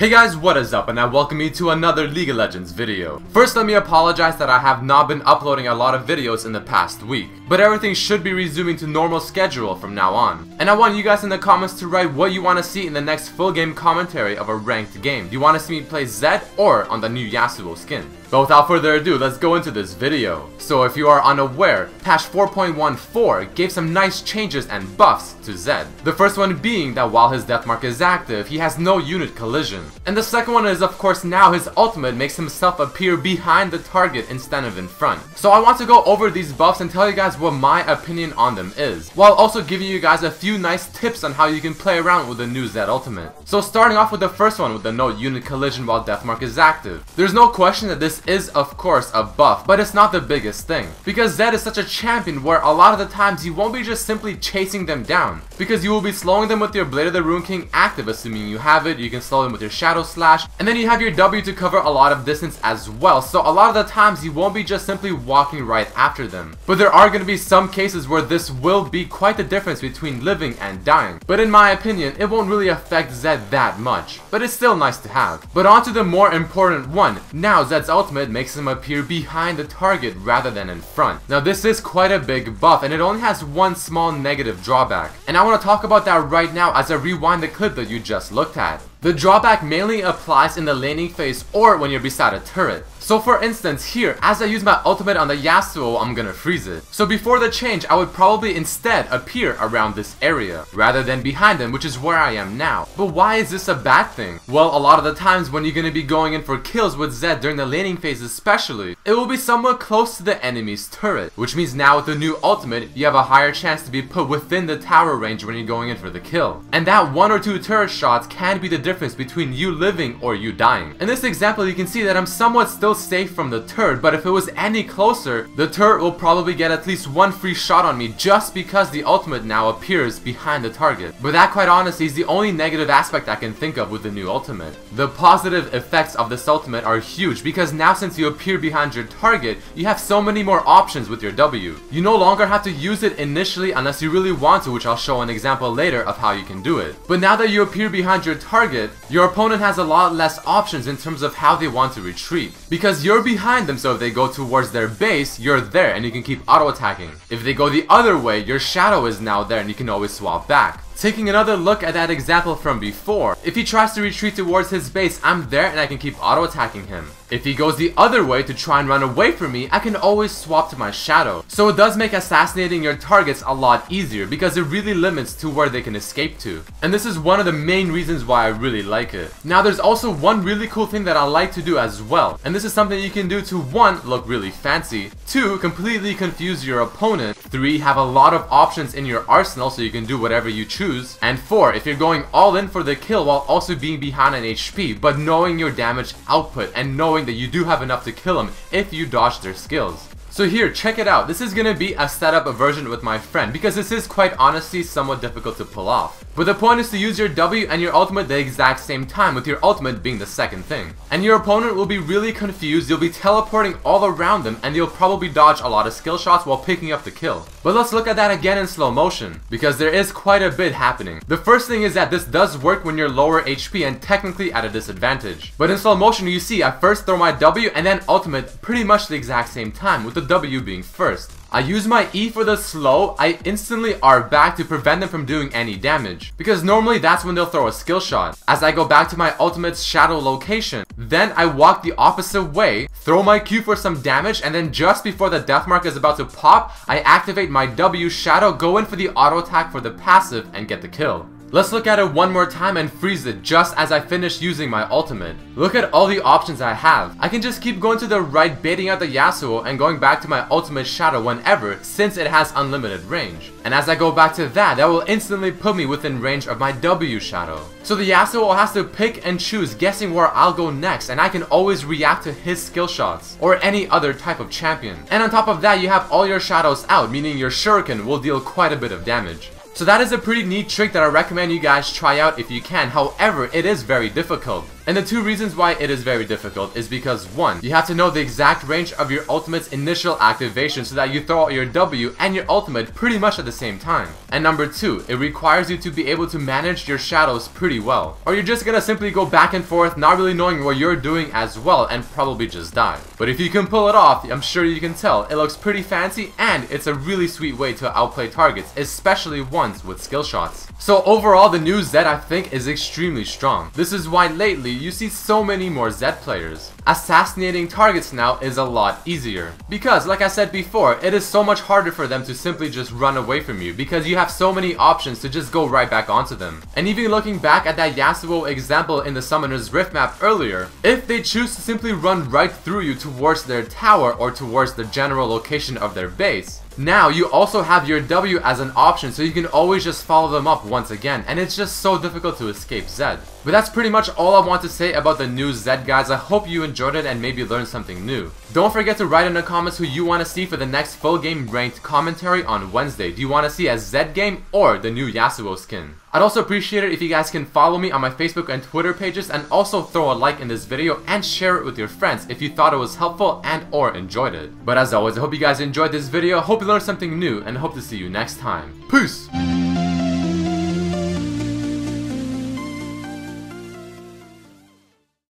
Hey guys, what is up, and I welcome you to another League of Legends video. First, let me apologize that I have not been uploading a lot of videos in the past week, but everything should be resuming to normal schedule from now on. And I want you guys in the comments to write what you want to see in the next full game commentary of a ranked game. Do you want to see me play Zed or on the new Yasuo skin? But without further ado, let's go into this video. So if you are unaware, patch 4.14 gave some nice changes and buffs to Zed. The first one being that while his death mark is active, he has no unit collision. And the second one is, of course, now his ultimate makes himself appear behind the target instead of in front. So I want to go over these buffs and tell you guys what my opinion on them is, while also giving you guys a few nice tips on how you can play around with the new Zed ultimate. So starting off with the first one with the no unit collision while death mark is active. There's no question that this is of course a buff, but it's not the biggest thing, because Zed is such a champion where a lot of the times you won't be just simply chasing them down, because you will be slowing them with your Blade of the Rune King active, assuming you have it. You can slow them with your Shadow Slash, and then you have your W to cover a lot of distance as well, so a lot of the times you won't be just simply walking right after them. But there are going to be some cases where this will be quite the difference between living and dying, but in my opinion it won't really affect Zed that much, but it's still nice to have. But on to the more important one. Now Zed's ultimate makes him appear behind the target rather than in front. Now this is quite a big buff, and it only has one small negative drawback, and I want to talk about that right now as I rewind the clip that you just looked at. The drawback mainly applies in the laning phase or when you're beside a turret. So for instance here, as I use my ultimate on the Yasuo, I'm gonna freeze it. So before the change, I would probably instead appear around this area, rather than behind them, which is where I am now. But why is this a bad thing? Well, a lot of the times when you're gonna be going in for kills with Zed during the laning phase especially, it will be somewhat close to the enemy's turret, which means now with the new ultimate, you have a higher chance to be put within the tower range when you're going in for the kill. And that 1 or 2 turret shots can be the difference between you living or you dying. In this example, you can see that I'm somewhat still safe from the turret, but if it was any closer, the turret will probably get at least 1 free shot on me just because the ultimate now appears behind the target. But that, quite honestly, is the only negative aspect I can think of with the new ultimate. The positive effects of this ultimate are huge, because now since you appear behind your target, you have so many more options with your W. You no longer have to use it initially unless you really want to, which I'll show an example later of how you can do it. But now that you appear behind your target, your opponent has a lot less options in terms of how they want to retreat, because you're behind them, so if they go towards their base, you're there and you can keep auto attacking. If they go the other way, your shadow is now there and you can always swap back. Taking another look at that example from before, if he tries to retreat towards his base, I'm there and I can keep auto attacking him. If he goes the other way to try and run away from me, I can always swap to my shadow. So it does make assassinating your targets a lot easier, because it really limits to where they can escape to. And this is one of the main reasons why I really like it. Now there's also one really cool thing that I like to do as well, and this is something you can do to 1. Look really fancy, 2. Completely confuse your opponent, 3. Have a lot of options in your arsenal so you can do whatever you choose, and 4. If you're going all in for the kill while also being behind an HP, but knowing your damage output and knowing that you do have enough to kill them if you dodge their skills. So here, check it out. This is gonna be a setup version with my friend, because this is quite honestly somewhat difficult to pull off. But the point is to use your W and your ultimate the exact same time, with your ultimate being the second thing. And your opponent will be really confused, you'll be teleporting all around them, and you'll probably dodge a lot of skill shots while picking up the kill. But let's look at that again in slow motion, because there is quite a bit happening. The first thing is that this does work when you're lower HP and technically at a disadvantage. But in slow motion, you see I first throw my W and then ultimate pretty much the exact same time, with the W being first. I use my E for the slow, I instantly R back to prevent them from doing any damage, because normally that's when they'll throw a skill shot. As I go back to my ultimate's shadow location, then I walk the opposite way, throw my Q for some damage, and then just before the death mark is about to pop, I activate my W shadow, go in for the auto attack for the passive, and get the kill. Let's look at it one more time and freeze it just as I finish using my ultimate. Look at all the options I have. I can just keep going to the right, baiting out the Yasuo, and going back to my ultimate shadow whenever, since it has unlimited range. And as I go back to that will instantly put me within range of my W shadow. So the Yasuo has to pick and choose, guessing where I'll go next, and I can always react to his skill shots, or any other type of champion. And on top of that, you have all your shadows out, meaning your shuriken will deal quite a bit of damage. So that is a pretty neat trick that I recommend you guys try out if you can. However, it is very difficult. And the two reasons why it is very difficult is because 1. You have to know the exact range of your ultimate's initial activation so that you throw out your W and your ultimate pretty much at the same time. And number 2, it requires you to be able to manage your shadows pretty well, or you're just gonna simply go back and forth not really knowing what you're doing as well and probably just die. But if you can pull it off, I'm sure you can tell, it looks pretty fancy and it's a really sweet way to outplay targets, especially ones with skill shots. So overall, the new Zed I think is extremely strong. This is why lately you see so many more Zed players. Assassinating targets now is a lot easier, because like I said before, it is so much harder for them to simply just run away from you because you have so many options to just go right back onto them. And even looking back at that Yasuo example in the Summoner's Rift map earlier, if they choose to simply run right through you towards their tower or towards the general location of their base, now you also have your W as an option, so you can always just follow them up once again, and it's just so difficult to escape Zed. But that's pretty much all I want to say about the new Zed, guys. I hope you enjoyed it and maybe learned something new. Don't forget to write in the comments who you want to see for the next full game ranked commentary on Wednesday. Do you want to see a Zed game or the new Yasuo skin? I'd also appreciate it if you guys can follow me on my Facebook and Twitter pages, and also throw a like in this video and share it with your friends if you thought it was helpful and or enjoyed it. But as always, I hope you guys enjoyed this video, hope you learned something new, and hope to see you next time. Peace!